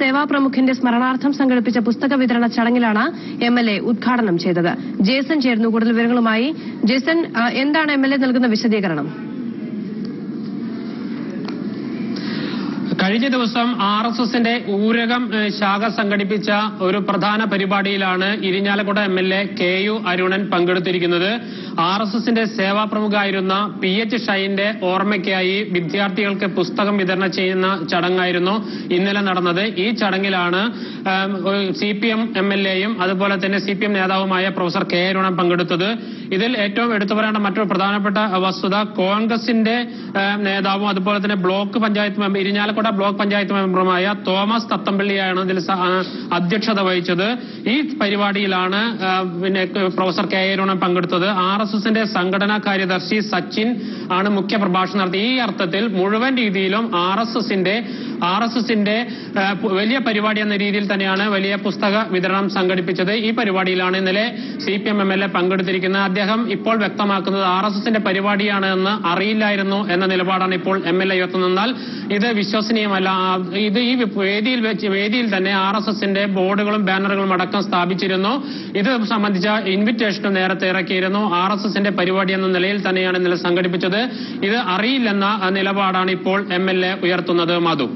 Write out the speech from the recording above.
സേവാ പ്രമുഖന്റെ സ്മരണാർത്ഥം സംഘടിപ്പിച്ച പുസ്തക വിതരണ ചടങ്ങിലാണ് MLA ഉദ്ഘാടനം ചെയ്തത്. ജേസൺ ചേർന്നു കൂടുതൽ വിവരങ്ങളുമായി. ജേസൺ, എന്താണ് MLA നൽകുന്ന വിശദീകരണം? കഴിഞ്ഞ ദിവസം RSSന്റെ ഊരകം ശാഖ സംഘടിപ്പിച്ച ഒരു പ്രധാന പരിപാടിയിലാണ് ഇരിഞ്ഞാലക്കുട MLA KU അരുണൻ പങ്കെടുത്തിരിക്കുന്നത്. RSSന്റെ സേവാ പ്രമുഖായിരുന്ന PH ഷൈന്റെ ഓർമ്മയ്ക്കായി വിദ്യാർത്ഥികൾക്ക് പുസ്തകം വിതരണം ചെയ്യുന്ന ചടങ്ങായിരുന്നു ഇന്നലെ നടന്നത്. ഈ ചടങ്ങിലാണ് CPM MLAയും അതുപോലെ തന്നെ CPM നേതാവുമായ പ്രൊഫസർ K അരുണൻ പങ്കെടുത്തത്. ഇതിൽ ഏറ്റവും എടുത്തു പറയേണ്ട മറ്റൊരു പ്രധാനപ്പെട്ട വസ്തുത, കോൺഗ്രസിന്റെ നേതാവും അതുപോലെ തന്നെ block panchayat member Irinjalakuda block panchayat മെമ്പറുമായ തോമസ് തത്തമ്പള്ളിയാണ് ഇതിൽ അധ്യക്ഷത വഹിച്ചത്. ഈ പരിപാടിയിലാണ് പ്രൊഫസർ K അരുണൻ പങ്കെടുത്തത്. RSSന്റെ സംഘടനാ കാര്യദർശി സച്ചിൻ ആണ് മുഖ്യ പ്രഭാഷണം നടത്തി. ഈ അർത്ഥത്തിൽ മുഴുവൻ രീതിയിലും RSSന്റെ വലിയ പരിപാടി എന്ന രീതിയിൽ തന്നെയാണ് വലിയ പുസ്തക വിതരണം സംഘടിപ്പിച്ചത്. ഈ പരിപാടിയിലാണ് ഇന്നലെ CPM MLA പങ്കെടുത്തിരിക്കുന്നത്. അദ്ദേഹം ഇപ്പോൾ വ്യക്തമാക്കുന്നത് RSSന്റെ പരിപാടിയാണ് എന്ന് അറിയില്ലായിരുന്നു എന്ന നിലപാടാണ് ഇപ്പോൾ MLA ഉയർത്തുന്നത്. ഇത് വിശ്വസനീയമല്ല. ഇത് ഈ വേദിയിൽ തന്നെ RSSന്റെ ബോർഡുകളും ബാനറുകളും അടക്കം സ്ഥാപിച്ചിരുന്നു. ഇത് സംബന്ധിച്ച ഇൻവിറ്റേഷനും നേരത്തെ ഇറക്കിയിരുന്നു. RSSന്റെ പരിപാടി എന്ന നിലയിൽ തന്നെയാണ് ഇന്നലെ സംഘടിപ്പിച്ചത്. ഇത് അറിയില്ലെന്ന നിലപാടാണ് ഇപ്പോൾ MLA ഉയർത്തുന്നത്. മധു.